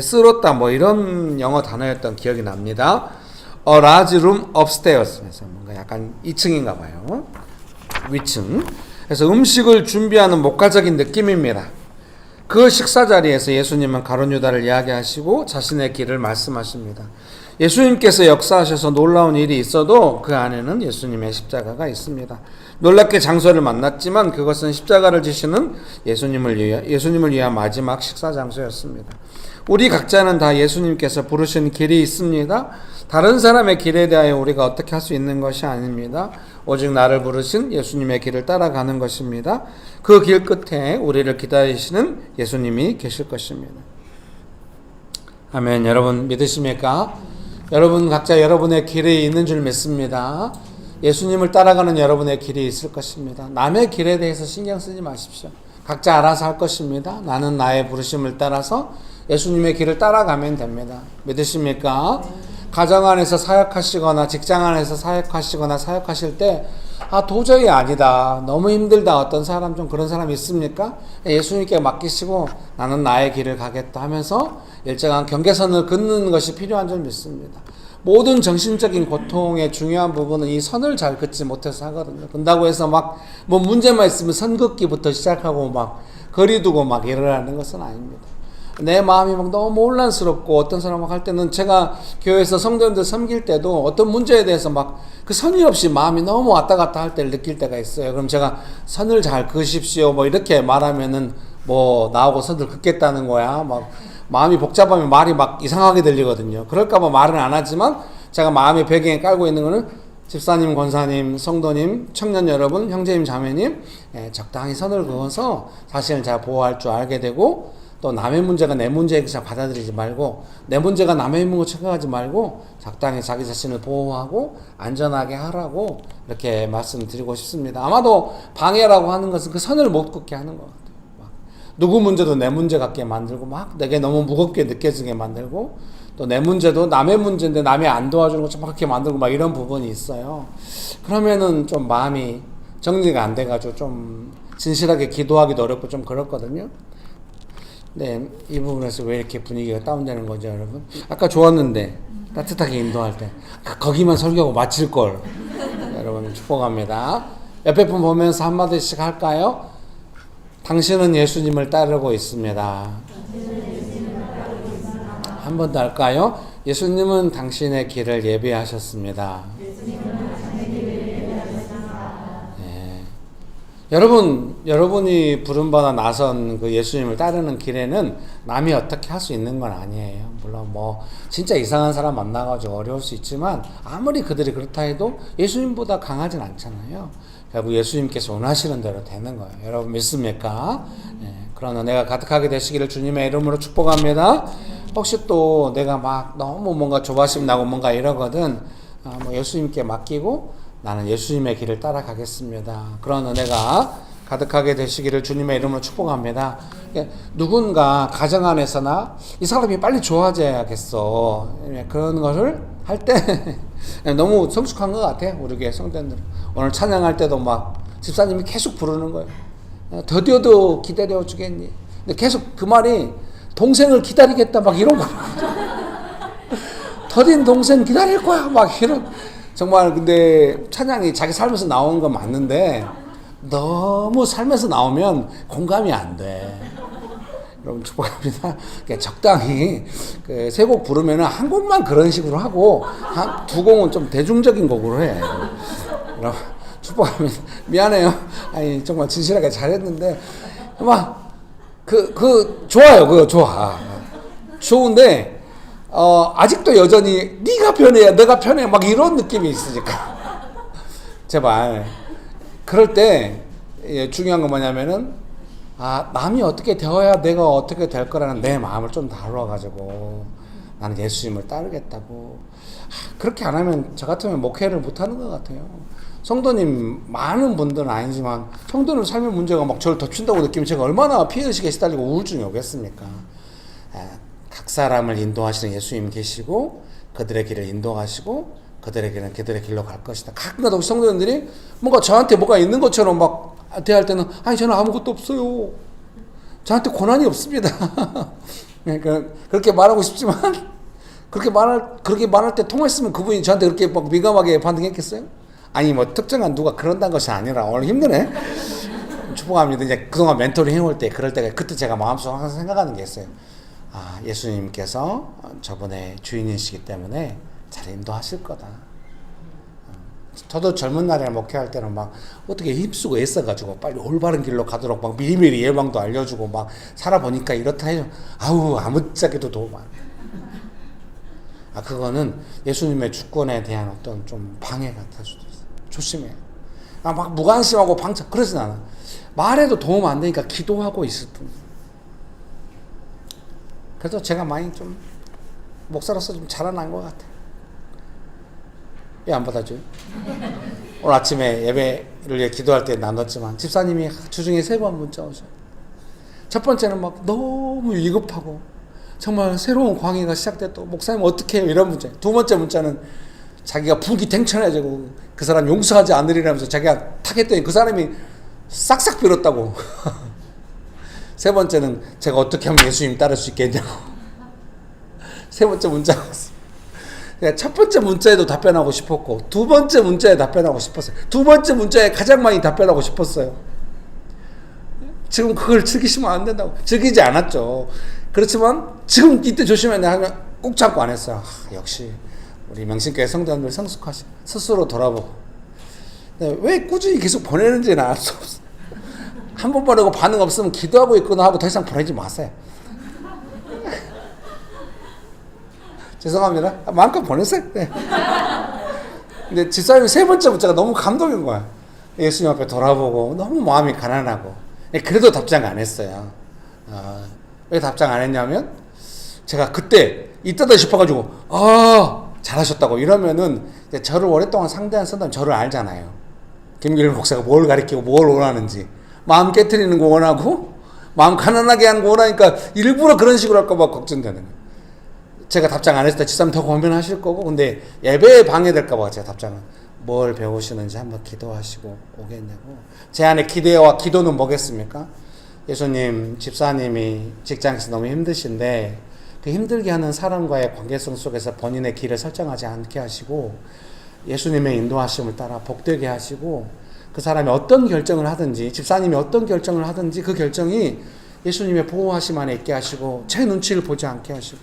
쓸었다 뭐 이런 영어 단어였던 기억이 납니다. A large room upstairs. 그래서 뭔가 약간 2층인가 봐요. 위층. 그래서 음식을 준비하는 목가적인 느낌입니다. 그 식사 자리에서 예수님은 가룟 유다를 이야기하시고 자신의 길을 말씀하십니다. 예수님께서 역사하셔서 놀라운 일이 있어도 그 안에는 예수님의 십자가가 있습니다. 놀랍게 장소를 만났지만 그것은 십자가를 지시는 예수님을 위한 마지막 식사 장소였습니다. 우리 각자는 다 예수님께서 부르신 길이 있습니다. 다른 사람의 길에 대하여 우리가 어떻게 할 수 있는 것이 아닙니다. 오직 나를 부르신 예수님의 길을 따라가는 것입니다. 그 길 끝에 우리를 기다리시는 예수님이 계실 것입니다. 아멘. 여러분 믿으십니까? 여러분 각자 여러분의 길이 있는 줄 믿습니다. 예수님을 따라가는 여러분의 길이 있을 것입니다. 남의 길에 대해서 신경 쓰지 마십시오. 각자 알아서 할 것입니다. 나는 나의 부르심을 따라서 예수님의 길을 따라가면 됩니다. 믿으십니까? 가정 안에서 사역하시거나 직장 안에서 사역하시거나 사역하실 때 도저히 아니다, 너무 힘들다, 어떤 사람 좀 그런 사람 있습니까? 예수님께 맡기시고 나는 나의 길을 가겠다 하면서 일정한 경계선을 긋는 것이 필요한 줄 믿습니다. 모든 정신적인 고통의 중요한 부분은 이 선을 잘 긋지 못해서 하거든요. 그런다고 해서 막 뭐 문제만 있으면 선 긋기부터 시작하고 막 거리 두고 막 이러라는 것은 아닙니다. 내 마음이 막 너무 혼란스럽고 어떤 사람하고 할 때는 제가 교회에서 성도님들 섬길 때도 어떤 문제에 대해서 막 그 선이 없이 마음이 너무 왔다 갔다 할 때를 느낄 때가 있어요. 그럼 제가 선을 잘 그으십시오 뭐 이렇게 말하면은 뭐 나오고 선을 긋겠다는 거야. 막 마음이 복잡하면 말이 막 이상하게 들리거든요. 그럴까봐 말은 안 하지만 제가 마음의 배경에 깔고 있는 거는 집사님, 권사님, 성도님, 청년 여러분, 형제님, 자매님 적당히 선을 그어서 자신을 잘 보호할 줄 알게 되고 또 남의 문제가 내 문제에 잘 받아들이지 말고 내 문제가 남의 문제로 생각하지 말고 적당히 자기 자신을 보호하고 안전하게 하라고 이렇게 말씀드리고 싶습니다. 아마도 방해라고 하는 것은 그 선을 못 긋게 하는 것 같아요. 막 누구 문제도 내 문제 같게 만들고 막 내게 너무 무겁게 느껴지게 만들고 또 내 문제도 남의 문제인데 남이 안 도와주는 것처럼 그렇게 만들고 막 이런 부분이 있어요. 그러면은 좀 마음이 정리가 안 돼가지고 좀 진실하게 기도하기도 어렵고 좀 그렇거든요. 네, 이 부분에서 왜 이렇게 분위기가 다운되는 거죠, 여러분? 아까 좋았는데 따뜻하게 인도할 때 거기만 설교하고 마칠 걸. 여러분 축복합니다. 옆에 분 보면서 한마디씩 할까요? 당신은 예수님을 따르고 있습니다. 한 번 더 할까요? 예수님은 당신의 길을 예비하셨습니다. 여러분이 부름받아 나선 그 예수님을 따르는 길에는 남이 어떻게 할 수 있는 건 아니에요. 물론 뭐 진짜 이상한 사람 만나가지고 어려울 수 있지만 아무리 그들이 그렇다 해도 예수님보다 강하진 않잖아요. 결국 예수님께서 원하시는 대로 되는 거예요. 여러분 믿습니까? 그런 은혜가 가득하게 되시기를 주님의 이름으로 축복합니다. 혹시 또 내가 막 너무 뭔가 조바심 나고 뭔가 이러거든 뭐 예수님께 맡기고 나는 예수님의 길을 따라가겠습니다. 그런 은혜가 가득하게 되시기를 주님의 이름으로 축복합니다. 누군가 가정 안에서나 이 사람이 빨리 좋아져야겠어. 그런 것을 할 때 너무 성숙한 것 같아요. 우리 교회 성도님들. 오늘 찬양할 때도 막 집사님이 계속 부르는 거예요. 더디어도 기다려 주겠니? 근데 계속 그 말이 동생을 기다리겠다 막 이런 거. 더딘 동생 기다릴 거야 막 이런. 정말 근데 찬양이 자기 삶에서 나오는 건 맞는데 너무 삶에서 나오면 공감이 안 돼. 여러분 축복합니다. 적당히 세 곡 부르면 한 곡만 그런 식으로 하고 두 곡은 좀 대중적인 곡으로 해. 여러분 축복합니다. 미안해요. 아니 정말 진실하게 잘했는데 막 좋아요. 그거 좋아. 좋은데 아직도 여전히 네가 편해, 내가 편해 막 이런 느낌이 있으니까 제발 그럴 때 중요한 건 뭐냐면은 남이 어떻게 되어야 내가 어떻게 될 거라는 내 마음을 좀 다루어가지고 나는 예수님을 따르겠다고 그렇게 안 하면 저 같으면 목회를 못하는 것 같아요. 성도님 많은 분들은 아니지만 성도님 삶의 문제가 막 저를 덮친다고 느끼면 제가 얼마나 피해의식에 시달리고 우울증이 오겠습니까? 각 사람을 인도하시는 예수님 계시고 그들의 길을 인도하시고 그들의 길은 그들의 길로 갈 것이다. 가끔가다 성도님들이 뭔가 저한테 뭐가 있는 것처럼 막 대할 때는 아니 저는 아무것도 없어요. 저한테 고난이 없습니다. 그렇게 말하고 싶지만 그렇게 말할 때 통했으면 그분이 저한테 그렇게 막 민감하게 반응했겠어요? 아니 뭐 특정한 누가 그런다는 것이 아니라 오늘 힘드네. 축복합니다. 이제 그동안 멘토링 해올 때 그럴 때가 그때 제가 마음속으로 항상 생각하는 게 있어요. 예수님께서 저분의 주인이시기 때문에 잘 인도하실 거다. 저도 젊은 날에 목회할 때는 막 어떻게 힘쓰고 애써가지고 빨리 올바른 길로 가도록 막 미리미리 예방도 알려주고 막 살아보니까 이렇다 해요. 아무짝에도 도움 안 돼. 그거는 예수님의 주권에 대한 어떤 좀 방해 같을 수도 있어요. 조심해요. 막 무관심하고 방치 그러진 않아. 말해도 도움 안 되니까 기도하고 있을 뿐. 그래서 제가 많이 좀 목사로서 좀 자라난 것 같아요. 왜 안 받아줘요? 오늘 아침에 예배를 위해 기도할 때 나눴지만 집사님이 주중에 3번 문자 오셔요. 첫 번째는 막 너무 위급하고 정말 새로운 광해가 시작됐다고 목사님 어떻게 해요? 이런 문자. 두 번째 문자는 자기가 불기 탱천해지고 그 사람 용서하지 않으리라면서 자기가 탁했더니 그 사람이 싹싹 빌었다고. 세 번째는 제가 어떻게 하면 예수님 따를 수 있겠냐고. 세 번째 문자가 왔어요. 첫 번째 문자에도 답변하고 싶었고 두 번째 문자에 답변하고 싶었어요. 두 번째 문자에 가장 많이 답변하고 싶었어요. 지금 그걸 즐기시면 안 된다고. 즐기지 않았죠. 그렇지만 지금 이때 조심해야 돼 하면 꼭 참고 안 했어요. 역시 우리 명신교회 성도님들 성숙하시 스스로 돌아보고 왜 꾸준히 계속 보내는지는 알 수 없어. 한 번 보내고 반응 없으면 기도하고 있구나 하고 더 이상 보내지 마세요. 죄송합니다. 마음껏 보내세요. 네. 근데 집사님이 세 번째 문자가 너무 감동인 거야. 예수님 앞에 돌아보고 너무 마음이 가난하고 그래도 답장 안 했어요. 왜 답장 안 했냐면 제가 그때 이따다 싶어가지고 잘하셨다고 이러면은 저를 오랫동안 상대한 사람 저를 알잖아요. 김길 목사가 뭘 가리키고 뭘 원하는지 마음 깨트리는 거 원하고 마음 가난하게 하는 거 원하니까 일부러 그런 식으로 할까 봐 걱정되는 거예요. 제가 답장 안 했을 때 집사님 더 고민하실 거고 근데 예배에 방해될까 봐 제가 답장은 뭘 배우시는지 한번 기도하시고 오겠냐고. 제 안에 기대와 기도는 뭐겠습니까? 예수님 집사님이 직장에서 너무 힘드신데 그 힘들게 하는 사람과의 관계성 속에서 본인의 길을 설정하지 않게 하시고 예수님의 인도하심을 따라 복되게 하시고 그 사람이 어떤 결정을 하든지 집사님이 어떤 결정을 하든지 그 결정이 예수님의 보호하심 안에 있게 하시고 제 눈치를 보지 않게 하시고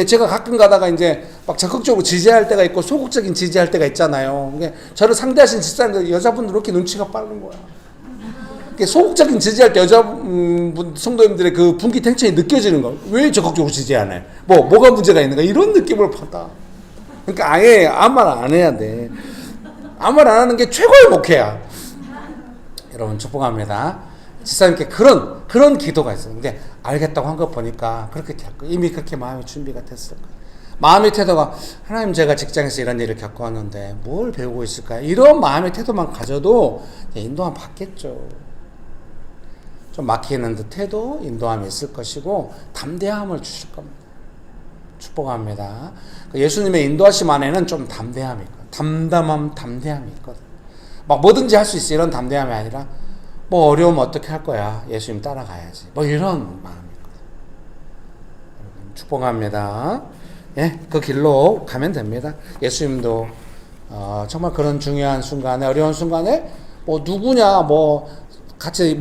제가 가끔 가다가 이제 막 적극적으로 지지할 때가 있고 소극적인 지지할 때가 있잖아요. 저를 상대하신 집사님들 여자분들 이렇게 눈치가 빠른 거야. 소극적인 지지할 때 여자분 성도님들의 그 분기 텐션이 느껴지는 거야. 왜 적극적으로 지지하네? 뭐가 문제가 있는가? 이런 느낌을 받아. 그러니까 아예 아무 말 안 해야 돼. 아무 말 안 하는 게 최고의 목회야. 여러분 축복합니다. 집사님께 그런 기도가 있어요. 근데 알겠다고 한 거 보니까 그렇게 될 거예요. 이미 그렇게 마음의 준비가 됐을 거예요. 마음의 태도가 하나님 제가 직장에서 이런 일을 겪어왔는데 뭘 배우고 있을까요? 이런 마음의 태도만 가져도 인도함 받겠죠. 좀 막히는 듯해도 인도함이 있을 것이고 담대함을 주실 겁니다. 축복합니다. 예수님의 인도하심 안에는 좀 담대함이 있거든. 담대함이 있거든. 막 뭐든지 할 수 있어 이런 담대함이 아니라 뭐 어려우면 어떻게 할 거야? 예수님 따라가야지. 뭐 이런 마음이 있거든. 여러분 축복합니다. 예, 그 길로 가면 됩니다. 예수님도 정말 그런 중요한 순간에 어려운 순간에 뭐 누구냐 뭐 같이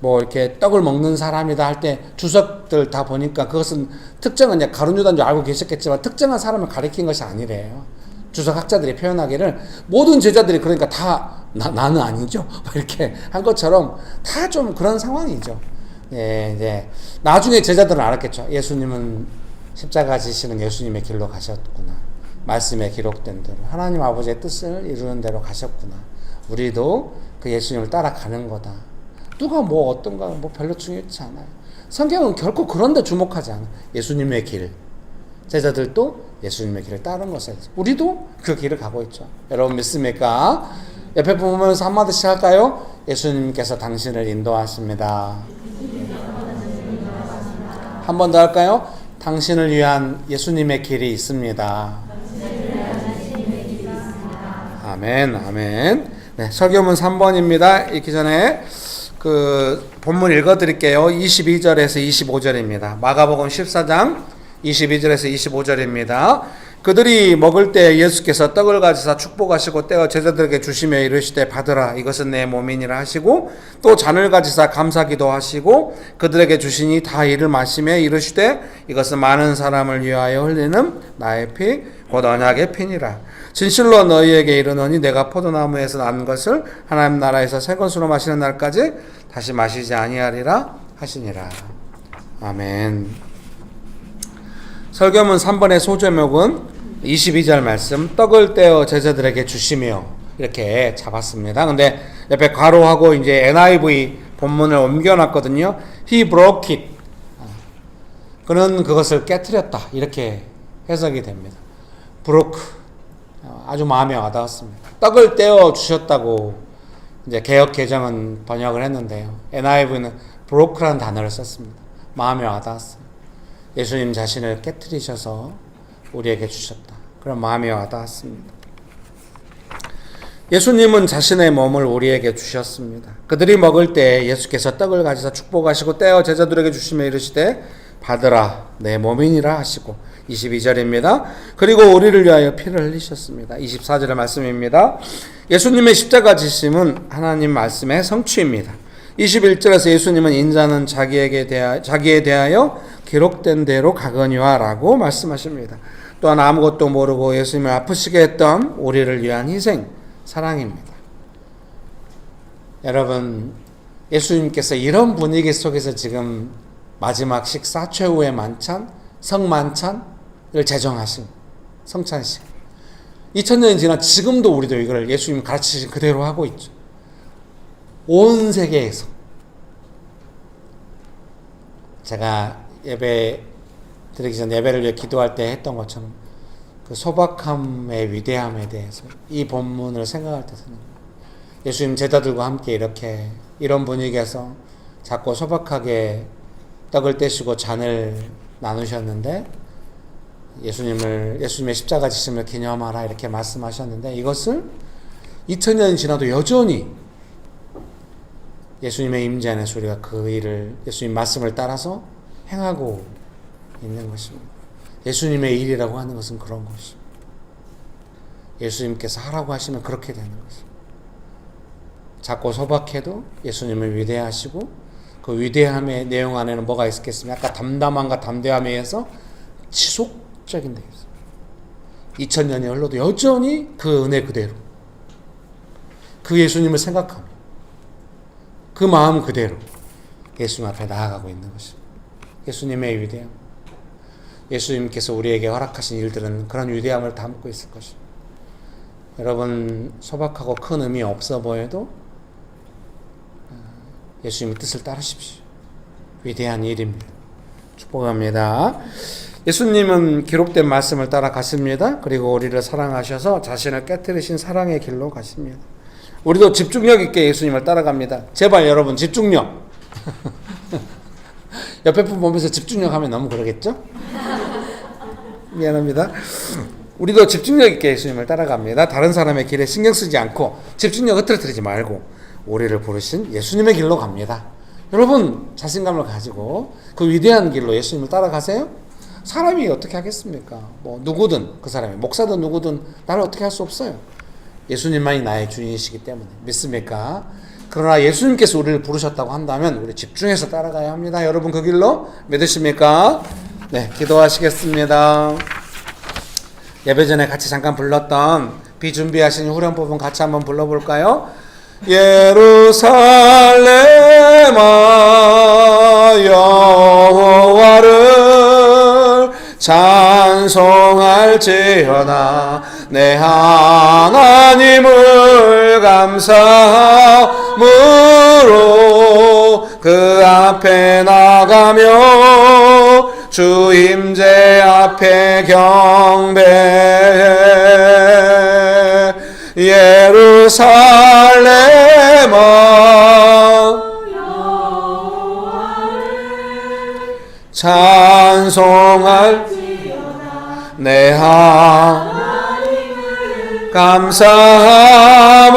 이렇게 떡을 먹는 사람이다 할 때 주석들 다 보니까 그것은 특정한 가룟 유다인 줄 알고 계셨겠지만 특정한 사람을 가리킨 것이 아니래요. 주석 학자들이 표현하기를 모든 제자들이 그러니까 다 나는 아니죠. 이렇게 한 것처럼 다 좀 그런 상황이죠. 예, 이제 나중에 제자들은 알았겠죠. 예수님은 십자가 지시는 예수님의 길로 가셨구나. 말씀에 기록된 대로 하나님 아버지의 뜻을 이루는 대로 가셨구나. 우리도 그 예수님을 따라가는 거다. 누가 뭐 어떤가 뭐 별로 중요하지 않아요. 성경은 결코 그런 데 주목하지 않아. 예수님의 길. 제자들도 예수님의 길을 따른 것에 우리도 그 길을 가고 있죠. 여러분 믿습니까? 옆에 보면서 한마디씩 할까요? 예수님께서 당신을 인도하십니다. 한 번 더 할까요? 당신을 위한 예수님의 길이 있습니다. 아멘, 아멘. 네, 설교문 3번입니다. 읽기 전에 그 본문 읽어드릴게요. 22절에서 25절입니다. 마가복음 14장 22절에서 25절입니다. 그들이 먹을 때 예수께서 떡을 가지사 축복하시고 떼어 제자들에게 주시며 이르시되 받으라 이것은 내 몸이니라 하시고 또 잔을 가지사 감사기도 하시고 그들에게 주시니 다 이를 마시며 이르시되 이것은 많은 사람을 위하여 흘리는 나의 피 곧 언약의 피니라. 진실로 너희에게 이르노니 내가 포도나무에서 난 것을 하나님 나라에서 새 것으로 마시는 날까지 다시 마시지 아니하리라 하시니라. 아멘. 설교문 3번의 소제목은 22절 말씀 떡을 떼어 제자들에게 주시며 이렇게 잡았습니다. 근데 옆에 괄호하고 이제 NIV 본문을 옮겨놨거든요. He broke it. 그는 그것을 깨트렸다. 이렇게 해석이 됩니다. broke. 아주 마음에 와닿았습니다. 떡을 떼어 주셨다고 이제 개역 개정은 번역을 했는데요. NIV는 broke라는 단어를 썼습니다. 마음에 와닿았어요. 예수님 자신을 깨트리셔서 우리에게 주셨다. 그런 마음이 와닿았습니다. 예수님은 자신의 몸을 우리에게 주셨습니다. 그들이 먹을 때 예수께서 떡을 가지사 축복하시고 떼어 제자들에게 주시며 이르시되 받으라 내 몸이니라 하시고 22절입니다. 그리고 우리를 위하여 피를 흘리셨습니다. 24절의 말씀입니다. 예수님의 십자가 지심은 하나님 말씀의 성취입니다. 21절에서 예수님은 인자는 자기에 대하여 기록된 대로 가거니와 라고 말씀하십니다. 또한 아무것도 모르고 예수님을 아프시게 했던 우리를 위한 희생, 사랑입니다. 여러분, 예수님께서 이런 분위기 속에서 지금 마지막 식사, 최후의 만찬, 성만찬을 제정하신 성찬식. 2000년이 지난 지금도 우리도 이걸 예수님 가르치신 그대로 하고 있죠. 온 세계에서. 제가 예배 드리기 전 예배를 위해 기도할 때 했던 것처럼 그 소박함의 위대함에 대해서 이 본문을 생각할 때 예수님 제자들과 함께 이렇게 이런 분위기에서 작고 소박하게 떡을 떼시고 잔을 나누셨는데 예수님의 십자가 지심을 기념하라 이렇게 말씀하셨는데 이것을 2000년이 지나도 여전히 예수님의 임재 안에서 우리가 그 일을 예수님 말씀을 따라서 행하고 있는 것입니다. 예수님의 일이라고 하는 것은 그런 것입니다. 예수님께서 하라고 하시면 그렇게 되는 것입니다. 작고 소박해도 예수님을 위대하시고 그 위대함의 내용 안에는 뭐가 있겠습니까? 아까 담담함과 담대함에 의해서 지속적인 데 있어요. 2000년이 흘러도 여전히 그 은혜 그대로 그 예수님을 생각하며 그 마음 그대로 예수님 앞에 나아가고 있는 것입니다. 예수님의 위대함, 예수님께서 우리에게 허락하신 일들은 그런 위대함을 담고 있을 것입니다. 여러분, 소박하고 큰 의미 없어 보여도 예수님의 뜻을 따르십시오. 위대한 일입니다. 축복합니다. 예수님은 기록된 말씀을 따라 가십니다. 그리고 우리를 사랑하셔서 자신을 깨뜨리신 사랑의 길로 가십니다. 우리도 집중력 있게 예수님을 따라갑니다. 제발 여러분 집중력. 옆에 분 보면서 집중력 하면 너무 그러겠죠? 미안합니다. 우리도 집중력 있게 예수님을 따라갑니다. 다른 사람의 길에 신경 쓰지 않고 집중력 흐트러뜨리지 말고 우리를 부르신 예수님의 길로 갑니다. 여러분 자신감을 가지고 그 위대한 길로 예수님을 따라가세요. 사람이 어떻게 하겠습니까? 뭐 누구든 그 사람이 목사든 누구든 나를 어떻게 할 수 없어요. 예수님만이 나의 주인이시기 때문에 믿습니까? 그러나 예수님께서 우리를 부르셨다고 한다면 우리 집중해서 따라가야 합니다. 여러분 그 길로 믿으십니까? 네, 기도하시겠습니다. 예배 전에 같이 잠깐 불렀던 비준비하신 후렴 부분 같이 한번 불러볼까요? 예루살렘아 여호와를 찬송할지어다 내 하나님을 감사함으로 그 앞에 나가며 주 임재 앞에 경배해 예루살렘아 찬송할 내 하나님을 감사함으로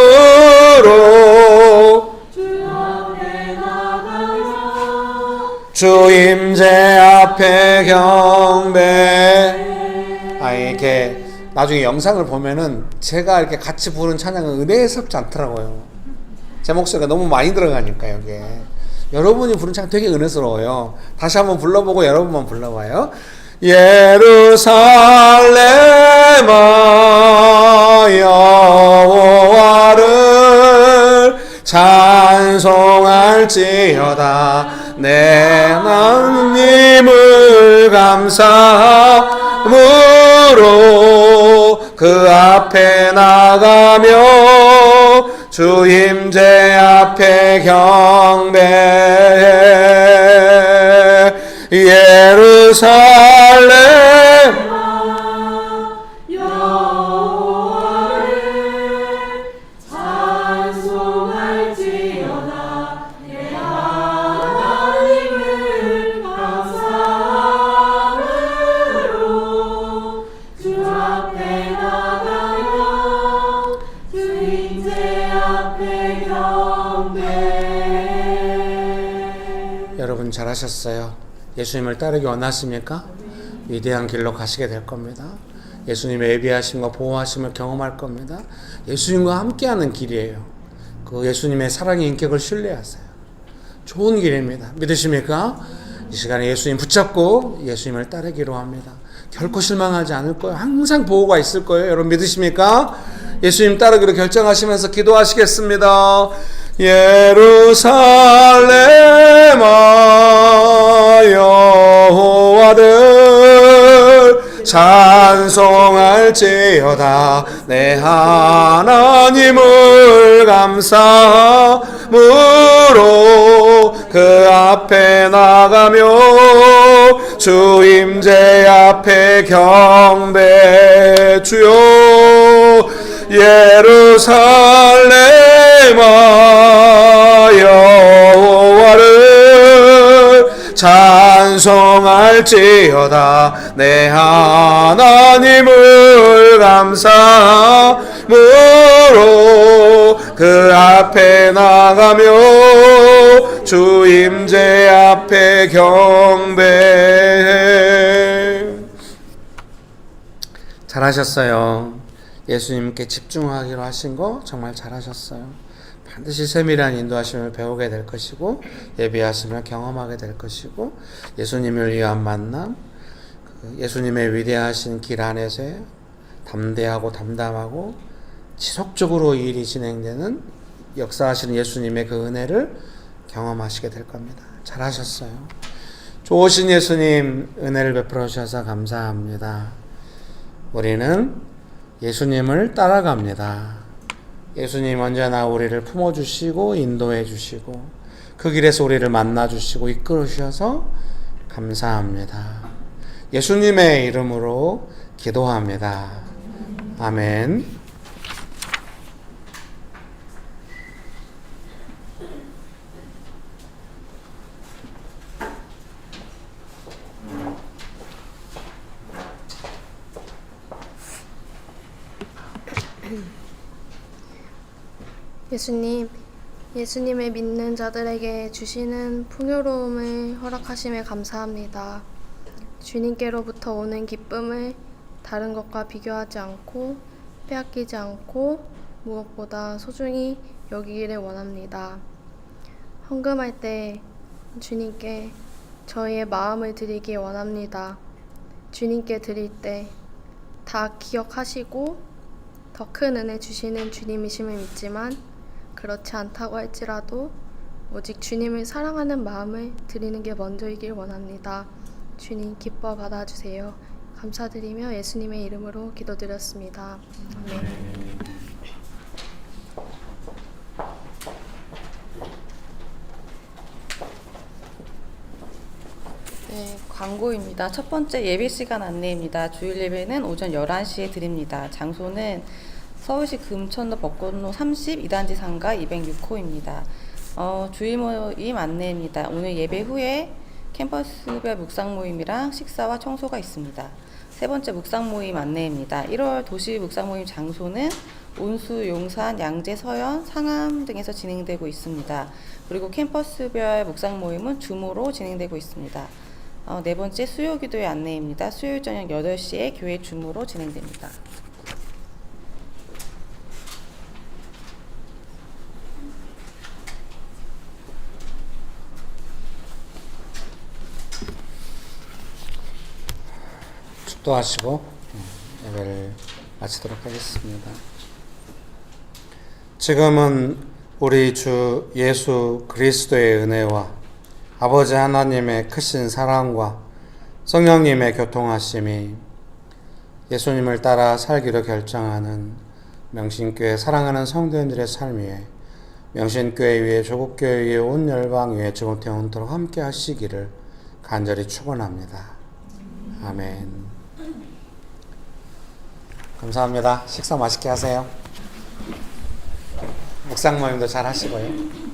주 임재 앞에 경배. 이렇게 나중에 영상을 보면은 제가 이렇게 같이 부른 찬양은 은혜스럽지 않더라고요. 제 목소리가 너무 많이 들어가니까 여기에. 여러분이 부른 찬양 되게 은혜스러워요. 다시 한번 불러보고 여러분만 불러봐요. 예루살렘아 여호와를 찬송할지어다 내 하나님을 감사함으로 그 앞에 나가며 주 임재 앞에 경배해 예루살렘 여러분 잘하셨어요. 예수님을 따르기 원하십니까? 위대한 길로 가시게 될 겁니다. 예수님의 예비하심과 보호하심을 경험할 겁니다. 예수님과 함께하는 길이에요. 그 예수님의 사랑의 인격을 신뢰하세요. 좋은 길입니다. 믿으십니까? 이 시간에 예수님 붙잡고 예수님을 따르기로 합니다. 결코 실망하지 않을 거예요. 항상 보호가 있을 거예요. 여러분 믿으십니까? 예수님 따르기로 결정하시면서 기도하시겠습니다. 예루살렘아 여호와를 찬송할지어다. 내 하나님을 감사함으로 그 앞에 나가며 주 임재 앞에 경배. 주여 예루살렘아 여호와를 찬송할지어다. 내 하나님을 감사함으로 그 앞에 나가며 주 임재 앞에 경배해. 잘하셨어요. 예수님께 집중하기로 하신 거 정말 잘하셨어요. 반드시 세밀한 인도하심을 배우게 될 것이고 예비하심을 경험하게 될 것이고 예수님을 위한 만남, 예수님의 위대하신 길 안에서의 담대하고 담담하고 지속적으로 이 일이 진행되는 역사하시는 예수님의 그 은혜를 경험하시게 될 겁니다. 잘하셨어요. 좋으신 예수님 은혜를 베풀어 주셔서 감사합니다. 우리는 예수님을 따라갑니다. 예수님 언제나 우리를 품어주시고 인도해 주시고 그 길에서 우리를 만나주시고 이끌어 주셔서 감사합니다. 예수님의 이름으로 기도합니다. 아멘. 예수님, 예수님을 믿는 자들에게 주시는 풍요로움을 허락하심에 감사합니다. 주님께로부터 오는 기쁨을 다른 것과 비교하지 않고 빼앗기지 않고 무엇보다 소중히 여기기를 원합니다. 헌금할 때 주님께 저희의 마음을 드리기 원합니다. 주님께 드릴 때 다 기억하시고 더 큰 은혜 주시는 주님이심을 믿지만 그렇지 않다고 할지라도 오직 주님을 사랑하는 마음을 드리는 게 먼저이길 원합니다. 주님 기뻐 받아주세요. 감사드리며 예수님의 이름으로 기도드렸습니다. 아멘. 네, 광고입니다. 첫 번째 예배 시간 안내입니다. 주일 예배는 오전 11시에 드립니다. 장소는 서울시 금천로 벚꽃로 32단지 상가 206호입니다. 주일 모임 안내입니다. 오늘 예배 후에 캠퍼스별 묵상 모임이랑 식사와 청소가 있습니다. 세 번째 묵상 모임 안내입니다. 1월 도시 묵상 모임 장소는 온수, 용산, 양재, 서현, 상암 등에서 진행되고 있습니다. 그리고 캠퍼스별 묵상 모임은 줌으로 진행되고 있습니다. 네 번째 수요 기도의 안내입니다. 수요일 저녁 8시에 교회 줌으로 진행됩니다. 축도하시고 예배를 마치도록 하겠습니다. 지금은 우리 주 예수 그리스도의 은혜와 아버지 하나님의 크신 사랑과 성령님의 교통하심이 예수님을 따라 살기로 결정하는 명신교회 사랑하는 성도님들의 삶 위에 명신교회 위에 조국교회 위에 온 열방 위에 지금부터 영원토록 함께 하시기를 간절히 축원합니다. 아멘. 감사합니다. 식사 맛있게 하세요. 묵상 모임도 잘 하시고요.